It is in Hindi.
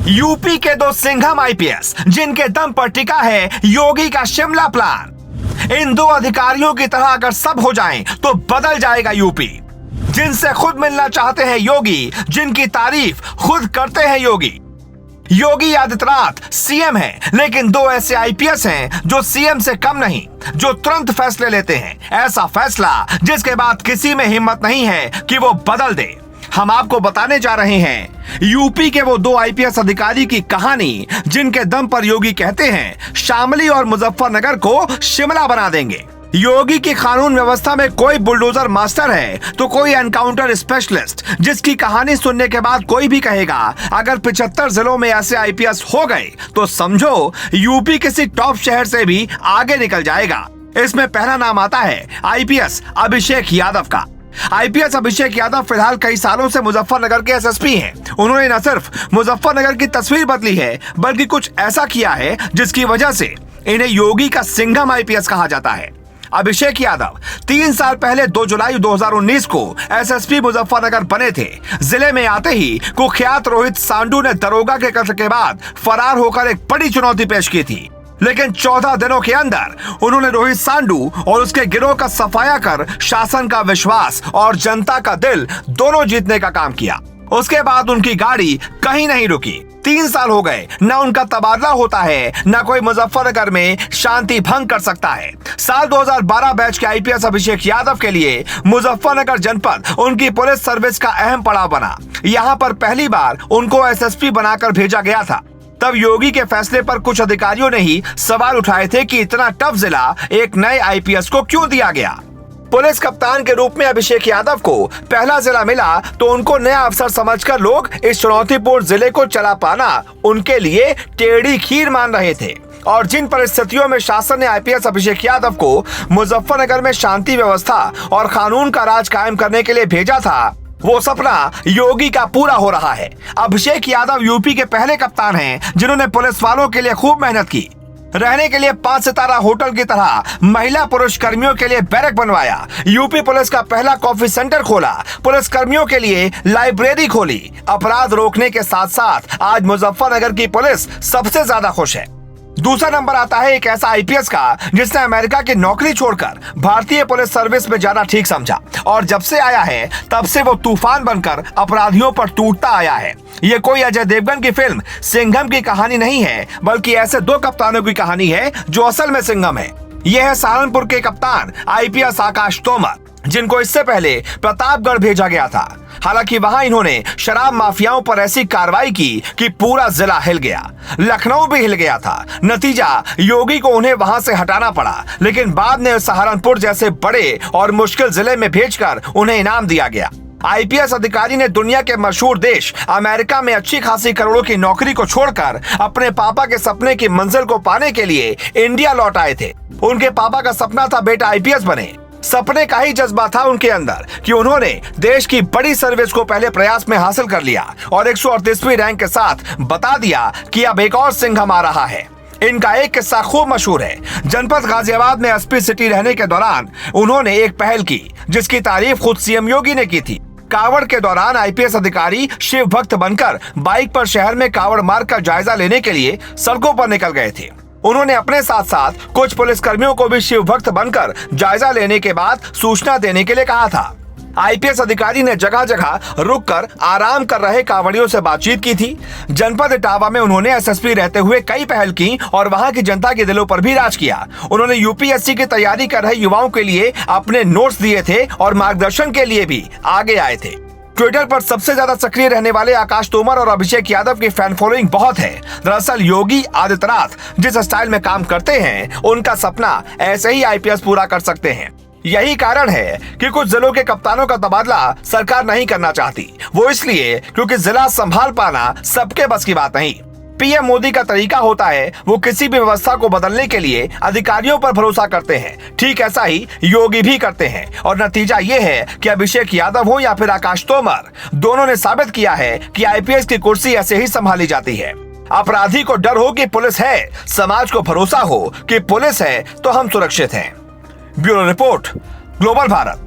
यूपी के दो सिंघम आईपीएस जिनके दम पर टिका है योगी का शिमला प्लान। इन दो अधिकारियों की तरह अगर सब हो जाएं तो बदल जाएगा यूपी। जिनसे खुद मिलना चाहते हैं योगी, जिनकी तारीफ खुद करते हैं योगी। योगी आदित्यनाथ सीएम हैं, लेकिन दो ऐसे आईपीएस हैं जो सीएम से कम नहीं, जो तुरंत फैसले लेते हैं। ऐसा फैसला जिसके बाद किसी में हिम्मत नहीं है कि वो बदल दे। हम आपको बताने जा रहे हैं यूपी के वो दो आईपीएस अधिकारी की कहानी, जिनके दम पर योगी कहते हैं शामली और मुजफ्फरनगर को शिमला बना देंगे। योगी की कानून व्यवस्था में कोई बुलडोजर मास्टर है तो कोई एनकाउंटर स्पेशलिस्ट, जिसकी कहानी सुनने के बाद कोई भी कहेगा अगर 75 जिलों में ऐसे आईपीएस हो गए तो समझो यूपी किसी टॉप शहर से भी आगे निकल जाएगा। इसमें पहला नाम आता है आईपीएस अभिषेक यादव का। आईपीएस अभिषेक यादव फिलहाल कई सालों से मुजफ्फरनगर के एसएसपी हैं। उन्होंने न सिर्फ मुजफ्फरनगर की तस्वीर बदली है, बल्कि कुछ ऐसा किया है जिसकी वजह से इन्हें योगी का सिंघम आईपीएस कहा जाता है। अभिषेक यादव 3 साल पहले 2 जुलाई 2019 को एसएसपी मुजफ्फरनगर बने थे। जिले में आते ही कुख्यात रोहित सांडू ने दरोगा के कत्ल के बाद फरार होकर एक बड़ी चुनौती पेश की थी, लेकिन 14 दिनों के अंदर उन्होंने रोहित सांडू और उसके गिरोह का सफाया कर शासन का विश्वास और जनता का दिल दोनों जीतने का काम किया। उसके बाद उनकी गाड़ी कहीं नहीं रुकी। 3 साल हो गए, न उनका तबादला होता है, न कोई मुजफ्फरनगर में शांति भंग कर सकता है। साल 2012 बैच के आईपीएस अभिषेक यादव के लिए मुजफ्फरनगर जनपद उनकी पुलिस सर्विस का अहम पड़ाव बना। यहाँ पर पहली बार उनको एसएसपी बनाकर भेजा गया था। तब योगी के फैसले पर कुछ अधिकारियों ने ही सवाल उठाए थे कि इतना टफ जिला एक नए आईपीएस को क्यों दिया गया। पुलिस कप्तान के रूप में अभिषेक यादव को पहला जिला मिला तो उनको नया अवसर समझकर लोग इस चुनौतीपूर्ण जिले को चला पाना उनके लिए टेढ़ी खीर मान रहे थे। और जिन परिस्थितियों में शासन ने आईपीएस अभिषेक यादव को मुजफ्फरनगर में शांति व्यवस्था और कानून का राज कायम करने के लिए भेजा था, वो सपना योगी का पूरा हो रहा है। अभिषेक यादव यूपी के पहले कप्तान हैं जिन्होंने पुलिस वालों के लिए खूब मेहनत की। रहने के लिए 5 सितारा होटल की तरह महिला पुरुष कर्मियों के लिए बैरक बनवाया। यूपी पुलिस का पहला कॉफी सेंटर खोला। पुलिस कर्मियों के लिए लाइब्रेरी खोली। अपराध रोकने के साथ साथ आज मुजफ्फरनगर की पुलिस सबसे ज्यादा खुश है। दूसरा नंबर आता है एक ऐसा आईपीएस का जिसने अमेरिका की नौकरी छोड़कर भारतीय पुलिस सर्विस में जाना ठीक समझा, और जब से आया है तब से वो तूफान बनकर अपराधियों पर टूटता आया है। ये कोई अजय देवगन की फिल्म सिंघम की कहानी नहीं है, बल्कि ऐसे दो कप्तानों की कहानी है जो असल में सिंघम है। यह है सहारनपुर के कप्तान आईपीएस आकाश तोमर, जिनको इससे पहले प्रतापगढ़ भेजा गया था। हालांकि वहां इन्होंने शराब माफियाओं पर ऐसी कार्रवाई की कि पूरा जिला हिल गया। लखनऊ भी हिल गया था। नतीजा योगी को उन्हें वहां से हटाना पड़ा, लेकिन बाद में सहारनपुर जैसे बड़े और मुश्किल जिले में भेजकर उन्हें इनाम दिया गया। आईपीएस अधिकारी ने दुनिया के मशहूर देश अमेरिका में अच्छी खासी करोड़ों की नौकरी को छोड़कर अपने पापा के सपने की मंजिल को पाने के लिए इंडिया लौट आए थे। उनके पापा का सपना था बेटा आईपीएस बने। सपने का ही जज्बा था उनके अंदर कि उन्होंने देश की बड़ी सर्विस को पहले प्रयास में हासिल कर लिया और 138वीं रैंक के साथ बता दिया कि अब एक और सिंघम आ रहा है। इनका एक किस्सा खूब मशहूर है। जनपद गाजियाबाद में एसपी सिटी रहने के दौरान उन्होंने एक पहल की जिसकी तारीफ खुद सीएम योगी ने की थी। कावड़ के दौरान आईपीएस अधिकारी शिव भक्त बनकर बाइक पर शहर में कावड़ मार्ग का जायजा लेने के लिए सड़कों पर निकल गए थे। उन्होंने अपने साथ साथ कुछ पुलिसकर्मियों को भी शिव भक्त बनकर जायजा लेने के बाद सूचना देने के लिए कहा था। आईपीएस अधिकारी ने जगह जगह रुककर आराम कर रहे कांवड़ियों से बातचीत की थी। जनपद इटावा में उन्होंने एसएसपी रहते हुए कई पहल की और वहां की जनता के दिलों पर भी राज किया। उन्होंने यूपीएससी की तैयारी कर रहे युवाओं के लिए अपने नोट्स दिए थे और मार्गदर्शन के लिए भी आगे आए थे। ट्विटर पर सबसे ज्यादा सक्रिय रहने वाले आकाश तोमर और अभिषेक यादव की फैन फॉलोइंग बहुत है। दरअसल योगी आदित्यनाथ जिस स्टाइल में काम करते हैं, उनका सपना ऐसे ही आईपीएस पूरा कर सकते हैं। यही कारण है कि कुछ जिलों के कप्तानों का तबादला सरकार नहीं करना चाहती। वो इसलिए क्योंकि जिला संभाल पाना सबके बस की बात नहीं। पीएम मोदी का तरीका होता है वो किसी भी व्यवस्था को बदलने के लिए अधिकारियों पर भरोसा करते हैं। ठीक ऐसा ही योगी भी करते हैं और नतीजा ये है कि अभिषेक यादव हो या फिर आकाश तोमर, दोनों ने साबित किया है कि आईपीएस की कुर्सी ऐसे ही संभाली जाती है। अपराधी को डर हो कि पुलिस है, समाज को भरोसा हो कि पुलिस है तो हम सुरक्षित हैं। Bureau report, global Bharat.